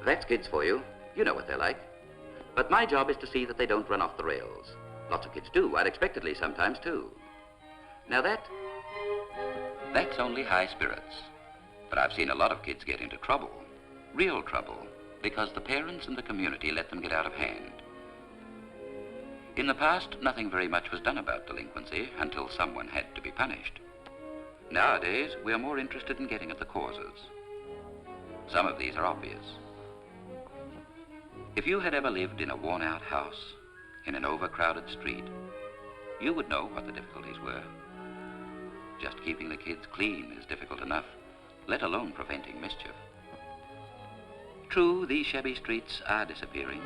That's kids for you. You know what they're like. But my job is to see that they don't run off the rails. Lots of kids do, unexpectedly sometimes too. Now that's only high spirits. But I've seen a lot of kids get into trouble, real trouble, because the parents and the community let them get out of hand. In the past, nothing very much was done about delinquency until someone had to be punished. Nowadays, we are more interested in getting at the causes. Some of these are obvious. If you had ever lived in a worn-out house, in an overcrowded street, you would know what the difficulties were. Just keeping the kids clean is difficult enough, let alone preventing mischief. True, these shabby streets are disappearing.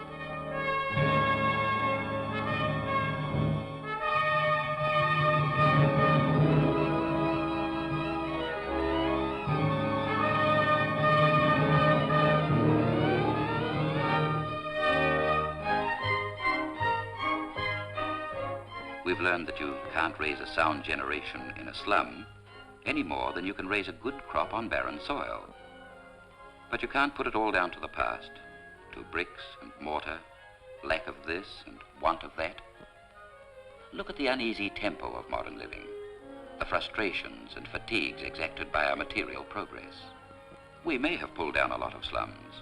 We've learned that you can't raise a sound generation in a slum any more than you can raise a good crop on barren soil. But you can't put it all down to the past, to bricks and mortar, lack of this and want of that. Look at the uneasy tempo of modern living, the frustrations and fatigues exacted by our material progress. We may have pulled down a lot of slums,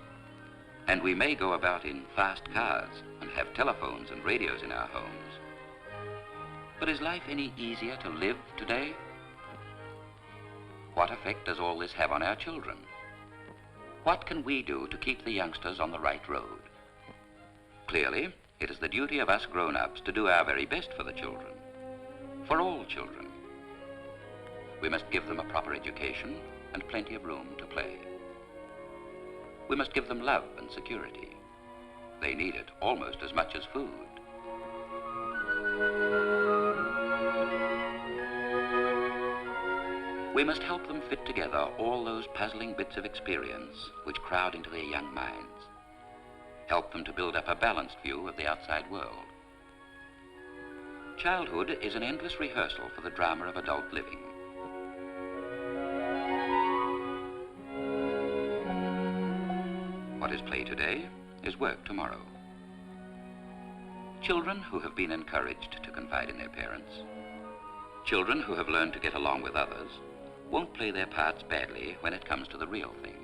and we may go about in fast cars and have telephones and radios in our homes. But is life any easier to live today? What effect does all this have on our children? What can we do to keep the youngsters on the right road? Clearly, it is the duty of us grown-ups to do our very best for the children, for all children. We must give them a proper education and plenty of room to play. We must give them love and security. They need it almost as much as food. We must help them fit together all those puzzling bits of experience which crowd into their young minds. Help them to build up a balanced view of the outside world. Childhood is an endless rehearsal for the drama of adult living. What is play today is work tomorrow. Children who have been encouraged to confide in their parents, children who have learned to get along with others, won't play their parts badly when it comes to the real thing.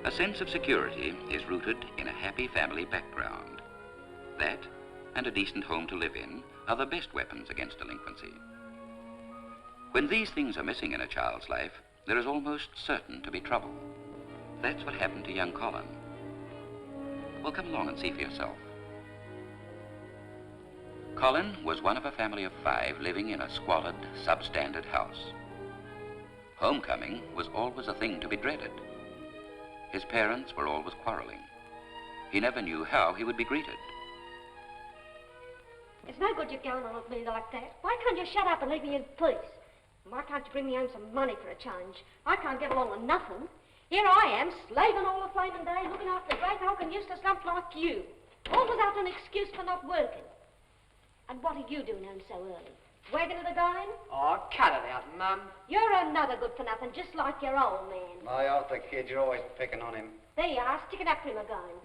A sense of security is rooted in a happy family background. That, and a decent home to live in, are the best weapons against delinquency. When these things are missing in a child's life, there is almost certain to be trouble. That's what happened to young Colin. Well, come along and see for yourself. Colin was one of a family of 5 living in a squalid, substandard house. Homecoming was always a thing to be dreaded. His parents were always quarreling. He never knew how he would be greeted. It's no good you going on with me like that. Why can't you shut up and leave me in peace? And why can't you bring me home some money for a change? I can't get along with nothing. Here I am, slaving all the flaming day, looking after a great hulk and useless lump like you. Always after an excuse for not working. And what are you doing home so early? Wagging to the going? Oh, cut it out, Mum. You're another good-for-nothing, just like your old man. My older kid, you're always picking on him. There you are, sticking up for him again.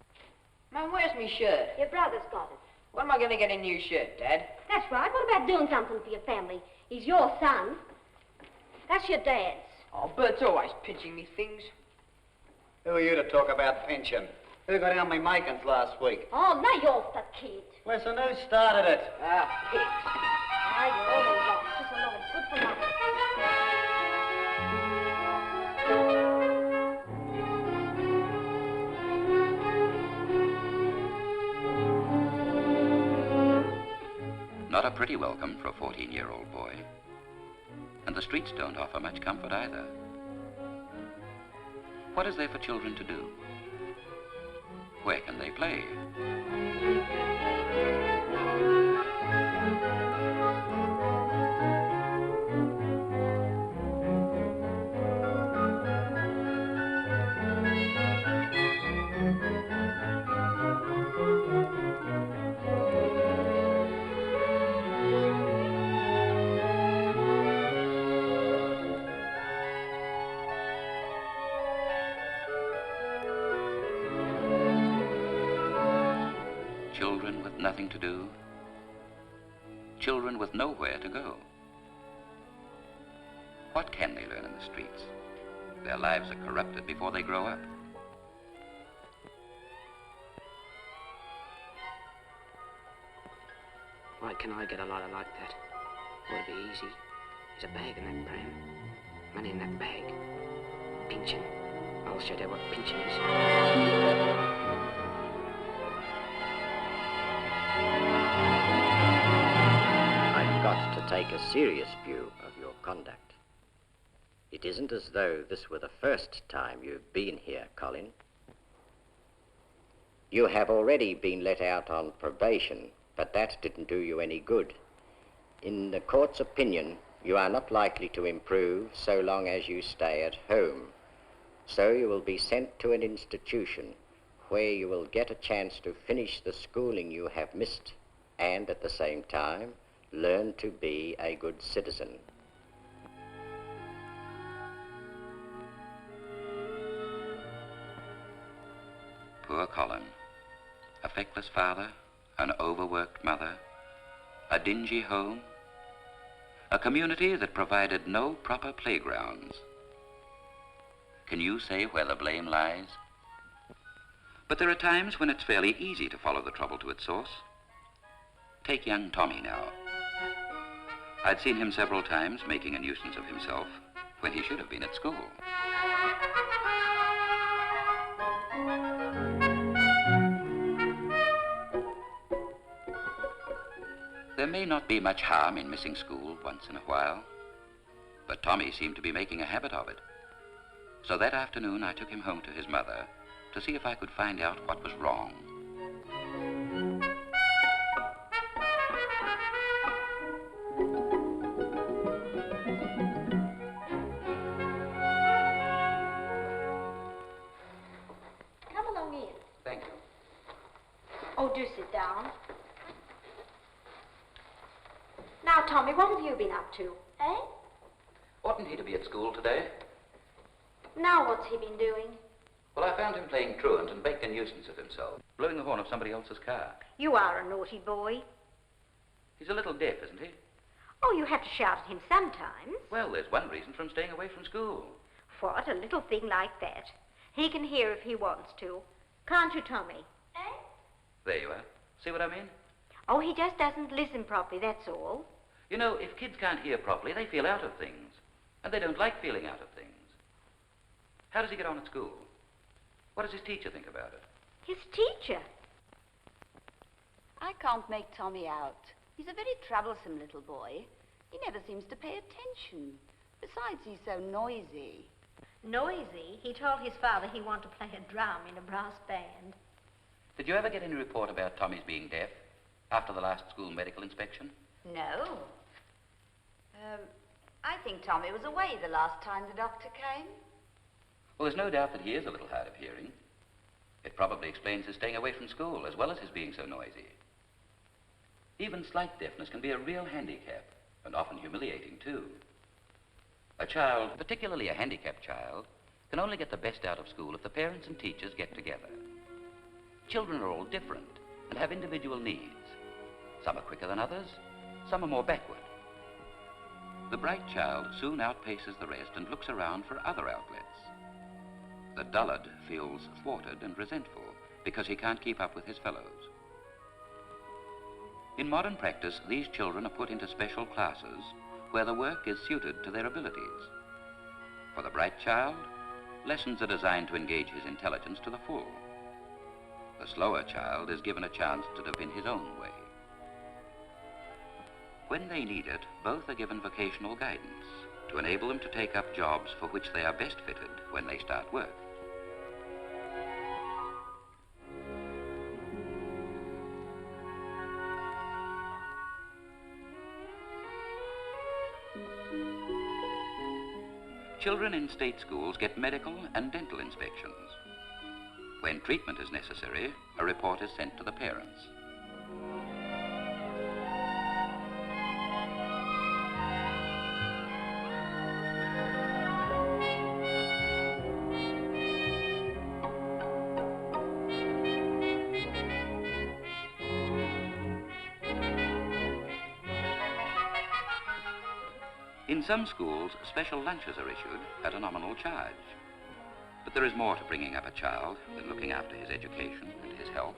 Mum, where's me shirt? Your brother's got it. When am I going to get a new shirt, Dad? That's right. What about doing something for your family? He's your son. That's your dad's. Oh, Bert's always pinching me things. Who are you to talk about pension? Who got down my makings last week? Oh, lay off the kid. Listen, who started it? Ah, pigs. Ah, you're all along. Just a lot of good for nothing. Not a pretty welcome for a 14-year-old boy. And the streets don't offer much comfort either. What is there for children to do? Where can they play? nothing to do. Children with nowhere to go. What can they learn in the streets? Their lives are corrupted before they grow up. Why can I get a lot like that? Would be easy. There's a bag in that pram. Money in that bag. Pension. I'll show you what pension is. I've got to take a serious view of your conduct. It isn't as though this were the first time you've been here, Colin. You have already been let out on probation, but that didn't do you any good. In the court's opinion, you are not likely to improve so long as you stay at home. So you will be sent to an institution where you will get a chance to finish the schooling you have missed and at the same time learn to be a good citizen. Poor Colin. A feckless father, an overworked mother, a dingy home, a community that provided no proper playgrounds. Can you say where the blame lies? But there are times when it's fairly easy to follow the trouble to its source. Take young Tommy now. I'd seen him several times making a nuisance of himself when he should have been at school. There may not be much harm in missing school once in a while, but Tommy seemed to be making a habit of it. So that afternoon I took him home to his mother to see if I could find out what was wrong. Come along in. Thank you. Oh, do sit down. Now, Tommy, what have you been up to? Eh? Oughtn't he to be at school today? Now what's he been doing? Well, I found him playing truant and making a nuisance of himself, blowing the horn of somebody else's car. You are a naughty boy. He's a little deaf, isn't he? Oh, you have to shout at him sometimes. Well, there's one reason for him staying away from school. What, a little thing like that? He can hear if he wants to. Can't you, Tommy? Eh? There you are. See what I mean? Oh, he just doesn't listen properly, that's all. You know, if kids can't hear properly, they feel out of things. And they don't like feeling out of things. How does he get on at school? What does his teacher think about it? His teacher? I can't make Tommy out. He's a very troublesome little boy. He never seems to pay attention. Besides, he's so noisy. Noisy? He told his father he wanted to play a drum in a brass band. Did you ever get any report about Tommy's being deaf after the last school medical inspection? No. I think Tommy was away the last time the doctor came. Well, there's no doubt that he is a little hard of hearing. It probably explains his staying away from school, as well as his being so noisy. Even slight deafness can be a real handicap, and often humiliating, too. A child, particularly a handicapped child, can only get the best out of school if the parents and teachers get together. Children are all different and have individual needs. Some are quicker than others, some are more backward. The bright child soon outpaces the rest and looks around for other outlets. The dullard feels thwarted and resentful because he can't keep up with his fellows. In modern practice, these children are put into special classes where the work is suited to their abilities. For the bright child, lessons are designed to engage his intelligence to the full. The slower child is given a chance to develop in his own way. When they need it, both are given vocational guidance to enable them to take up jobs for which they are best fitted when they start work. Children in state schools get medical and dental inspections. When treatment is necessary, a report is sent to the parents. In some schools, special lunches are issued at a nominal charge. But there is more to bringing up a child than looking after his education and his health.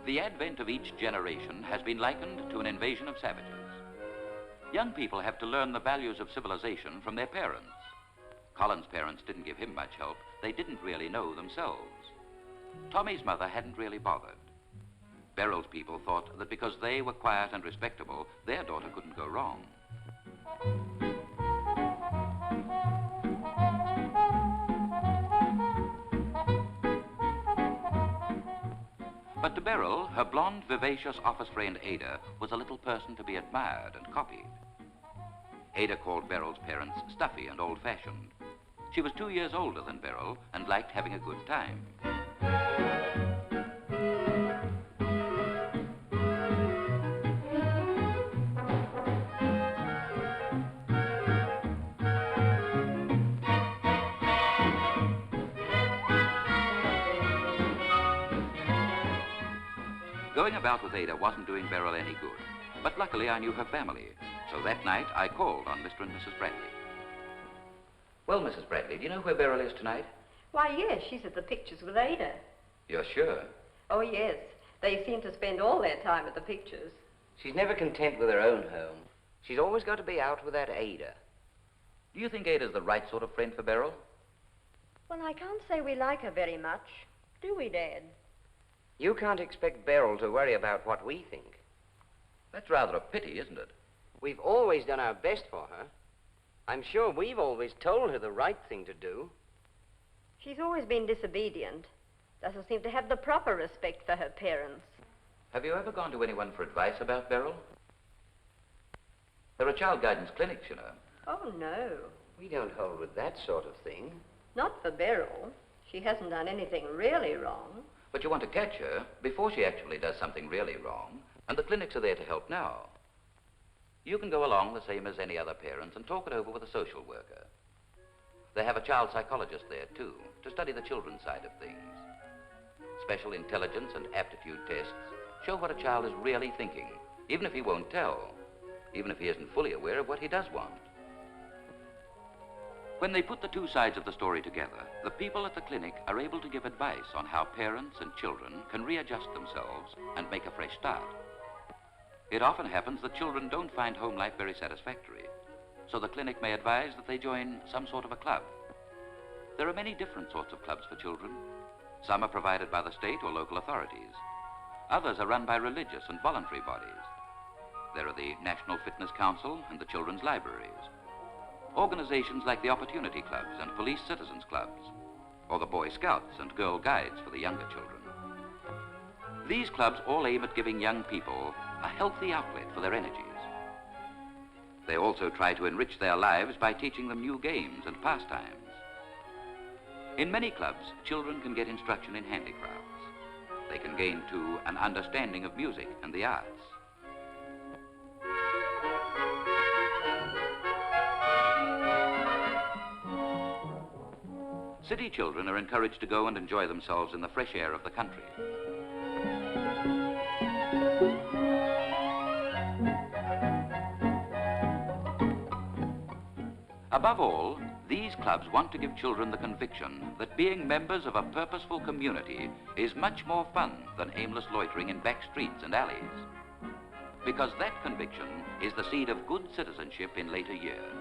The advent of each generation has been likened to an invasion of savages. Young people have to learn the values of civilization from their parents. Colin's parents didn't give him much help. They didn't really know themselves. Tommy's mother hadn't really bothered. Beryl's people thought that because they were quiet and respectable, their daughter couldn't go wrong. But to Beryl, her blonde, vivacious office friend Ada was a little person to be admired and copied. Ada called Beryl's parents stuffy and old-fashioned. She was 2 years older than Beryl and liked having a good time. Going about with Ada wasn't doing Beryl any good, but luckily I knew her family, so that night I called on Mr. and Mrs. Bradley. Well, Mrs. Bradley, do you know where Beryl is tonight? Why, yes, she's at the pictures with Ada. You're sure? Oh, yes. They seem to spend all their time at the pictures. She's never content with her own home. She's always got to be out with that Ada. Do you think Ada's the right sort of friend for Beryl? Well, I can't say we like her very much, do we, Dad? You can't expect Beryl to worry about what we think. That's rather a pity, isn't it? We've always done our best for her. I'm sure we've always told her the right thing to do. She's always been disobedient. Doesn't seem to have the proper respect for her parents. Have you ever gone to anyone for advice about Beryl? There are child guidance clinics, you know. Oh, no. We don't hold with that sort of thing. Not for Beryl. She hasn't done anything really wrong. But you want to catch her before she actually does something really wrong, and the clinics are there to help now. You can go along the same as any other parents and talk it over with a social worker. They have a child psychologist there, too, to study the children's side of things. Special intelligence and aptitude tests show what a child is really thinking, even if he won't tell, even if he isn't fully aware of what he does want. When they put the two sides of the story together, the people at the clinic are able to give advice on how parents and children can readjust themselves and make a fresh start. It often happens that children don't find home life very satisfactory, so the clinic may advise that they join some sort of a club. There are many different sorts of clubs for children. Some are provided by the state or local authorities. Others are run by religious and voluntary bodies. There are the National Fitness Council and the Children's Libraries. Organizations like the Opportunity Clubs and Police Citizens Clubs, or the Boy Scouts and Girl Guides for the younger children. These clubs all aim at giving young people a healthy outlet for their energies. They also try to enrich their lives by teaching them new games and pastimes. In many clubs, children can get instruction in handicrafts. They can gain, too, an understanding of music and the arts. City children are encouraged to go and enjoy themselves in the fresh air of the country. Above all, these clubs want to give children the conviction that being members of a purposeful community is much more fun than aimless loitering in back streets and alleys. Because that conviction is the seed of good citizenship in later years.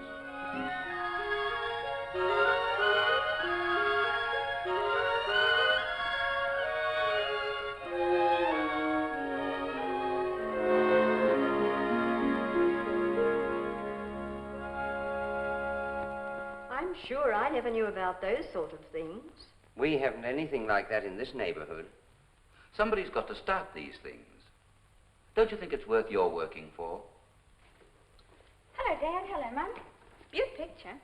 I'm sure I never knew about those sort of things. We haven't anything like that in this neighborhood. Somebody's got to start these things. Don't you think it's worth your working for? Hello, Dad. Hello, Mum. Beaut picture.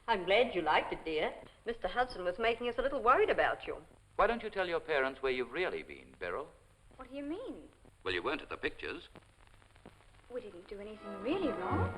I'm glad you liked it, dear. Mr. Hudson was making us a little worried about you. Why don't you tell your parents where you've really been, Beryl? What do you mean? Well, you weren't at the pictures. We didn't do anything really wrong.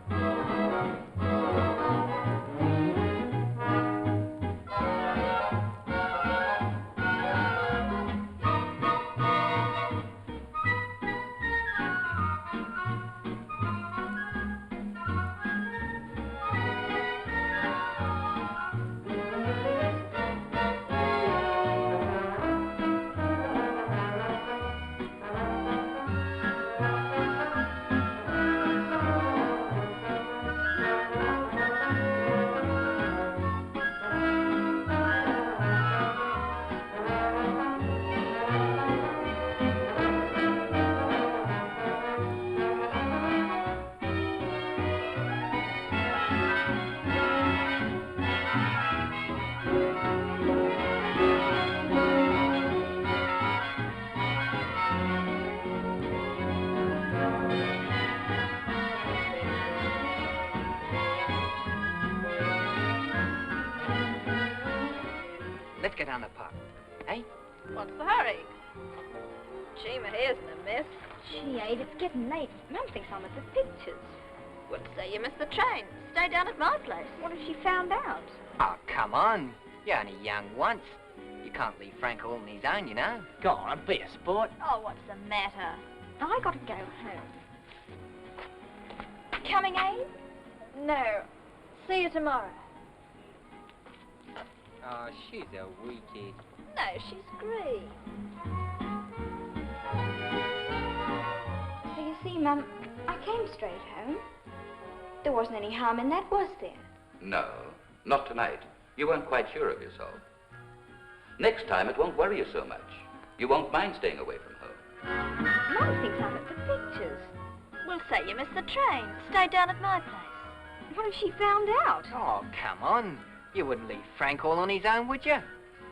go down the park. Hey? What's the hurry? Gee, my hair's in a mess. Gee, Abe, it's getting late. Mum thinks I'm at the pictures. What say you missed the train? Stay down at my place. What if she found out? Oh, come on. You're only young once. You can't leave Frank all on his own, you know. Go on, be a sport. Oh, what's the matter? I gotta go home. Coming, Abe? No. See you tomorrow. Oh, she's a wee kid. No, she's great. So you see, Mum, I came straight home. There wasn't any harm in that, was there? No, not tonight. You weren't quite sure of yourself. Next time, it won't worry you so much. You won't mind staying away from home. Mum thinks I'm at the pictures. We'll say you missed the train. Stay down at my place. What if she found out? Oh, come on. You wouldn't leave Frank all on his own, would you?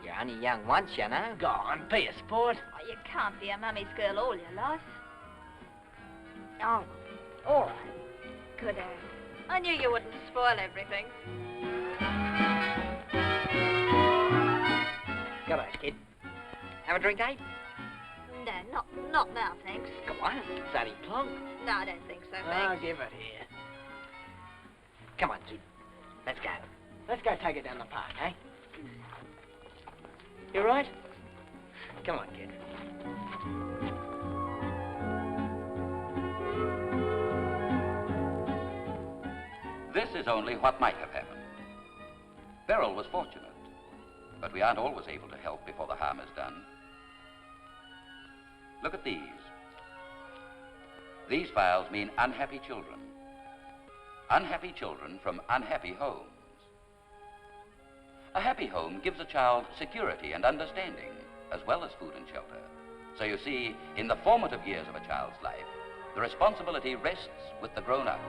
You're only young once, you know. Go on, be a sport. Oh, you can't be a mummy's girl all your life. Oh, all right. Good, Abe. I knew you wouldn't spoil everything. Come on, kid. Have a drink, Abe? No, not now, thanks. Go on. Sonny Plonk. No, I don't think so, I'll thanks. give it here. Come on, kid. Let's go. Let's go take it down the park, eh? You all right? Come on, kid. This is only what might have happened. Beryl was fortunate, but we aren't always able to help before the harm is done. Look at these. These files mean unhappy children. Unhappy children from unhappy homes. A happy home gives a child security and understanding, as well as food and shelter. So you see, in the formative years of a child's life, the responsibility rests with the grown-ups.